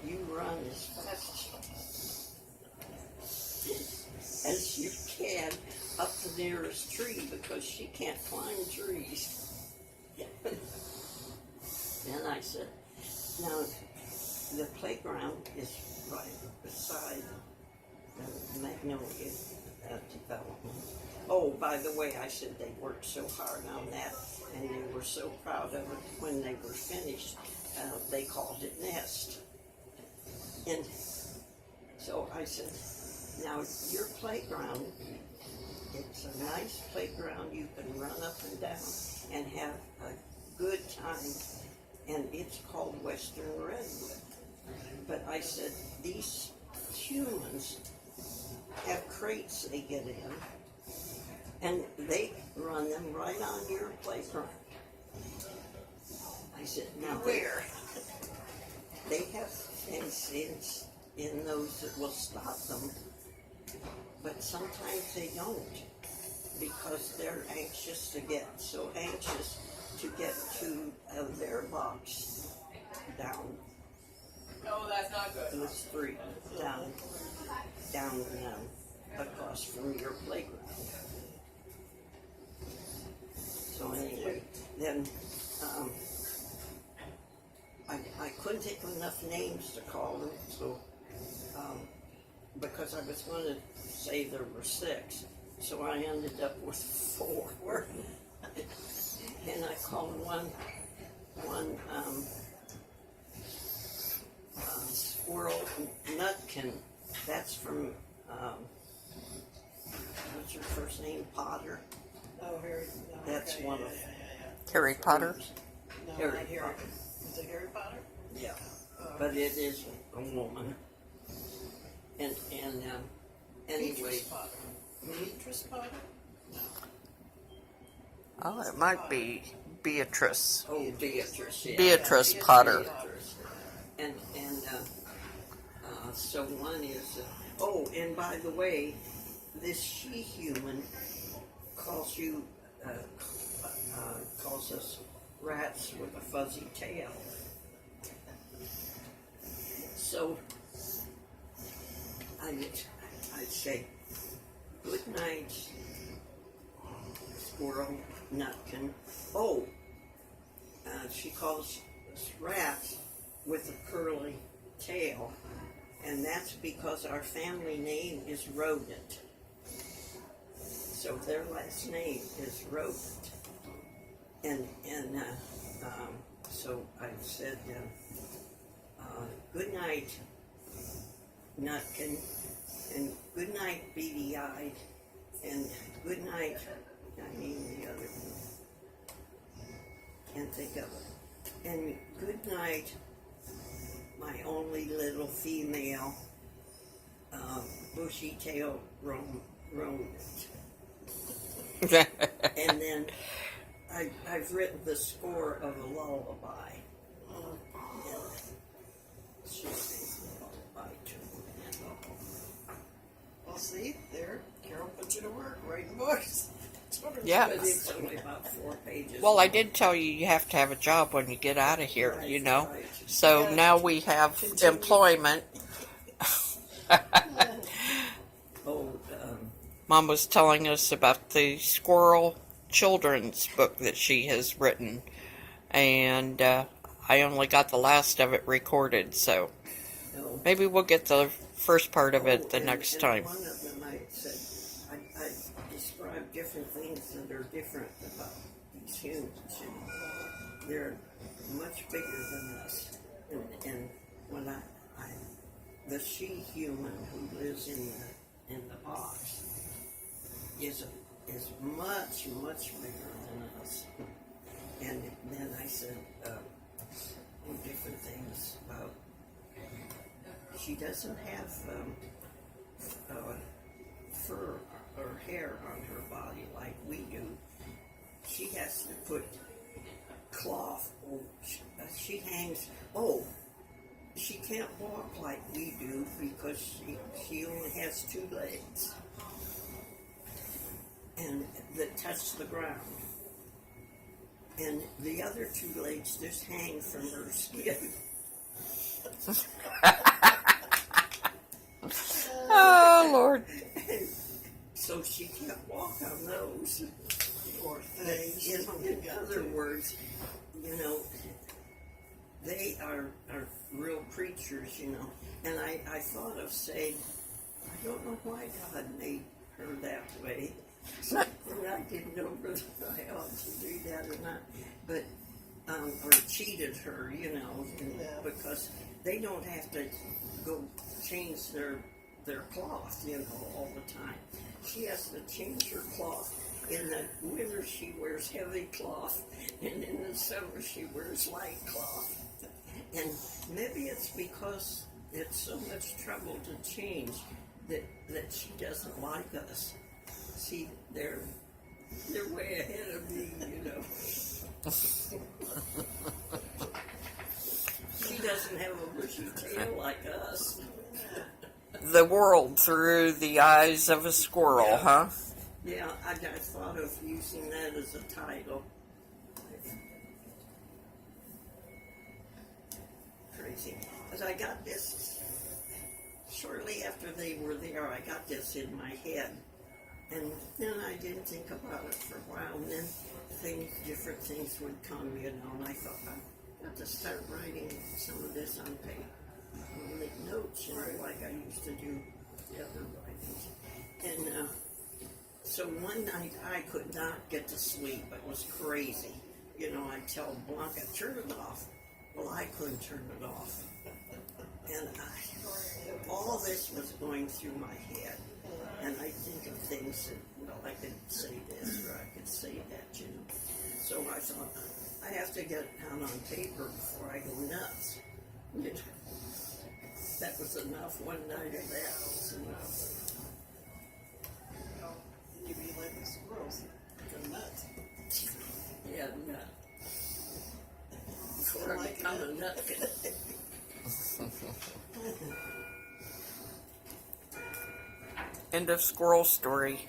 you run as fast as you can up the nearest tree because she can't climb trees. And I said, now the playground is right beside the Magnolia development. Oh, by the way, I said they worked so hard on that and they were so proud of it when they were finished. They called it Nest. And so I said, now your playground, it's a nice playground. You can run up and down and have a good time. And it's called Western Redwood. But I said, these humans have crates they get in, and they run them right on your playground. I said, now where? They have things in those that will stop them, but sometimes they don't because they're anxious to get to their box down. No, that's not good. The street down across from your playground. So anyway, then I couldn't think of enough names to call them, so because I was going to say there were 6, so I ended up with 4. And I called one Squirrel Nutkin. That's from what's your first name? Potter. Oh, Harry. No, That's okay, one of Harry Potter? No, Harry not Harry. Potter. Is it Harry Potter? Yeah, but it is a woman. And anyway. Beatrice Potter. Beatrice Potter? Oh, it might be Beatrice. Oh, Beatrice. Yeah. Beatrice Potter. Beatrice. And so one is. Oh, and by the way, this she-human calls you calls us rats with a fuzzy tail. So I'd say, good night, Squirrel Nutkin. Oh, she calls us rats with a curly tail, and that's because our family name is Rodent. So their last name is Rodent. And so I said, good night, Nutkin, and good night, Beady-Eyed, and good night, I mean the other one, can't think of it, and good night, my only little female bushy-tailed rodent. And then I've written the score of a lullaby. And she sings a lullaby too. Well, see, there, Carol put you to work writing books. Yeah. But it's only about 4 pages. Well, I did tell you have to have a job when you get out of here, Right, you know. right. So Yeah, now we have continue. employment. Oh, Mom was telling us about the Squirrel children's book that she has written. And I only got the last of it recorded, so no. maybe we'll get the first part of it the and- next and time. One of them I said, I described different things that are different about these humans. And they're much bigger than us. And when the she-human who lives in the box is much, much bigger than us. And then I said different things about. She doesn't have fur or hair on her body like we do. She has to put cloth. She hangs. Oh, she can't walk like we do because she only has 2 legs, and that touch the ground. And the other 2 legs just hang from her skin. words, you know, they are real creatures, you know. And I thought of saying, I don't know why God made her that way. And I didn't know whether I ought to do that or not. But, or cheated her, you know, because they don't have to go change their cloth, you know, all the time. She has to change her cloth. In the winter, she wears heavy cloth, and in the summer, she wears light cloth. And maybe it's because it's so much trouble to change that she doesn't like us. See, they're way ahead of me, you know. She doesn't have a bushy tail like us. The world through the eyes of a squirrel, huh? Yeah, I thought of using that as a title. Crazy. But I got this, shortly after they were there, I got this in my head. And then I didn't think about it for a while, and then different things would come, you know, and I thought, I have to start writing some of this on paper. I'll make notes, you know, like I used to do the other writings. And so one night I could not get to sleep. It was crazy. You know, I'd tell Blanca, turn it off. Well, I couldn't turn it off. And all this was going through my head. And I think of things that, well, I could say this or I could say that, you know. So I thought, I have to get it down on paper before I go nuts. You know, that was enough. One night of that was enough. You be like the squirrels. They're nuts. Yeah, nut. Before I become a nut. End of squirrel story.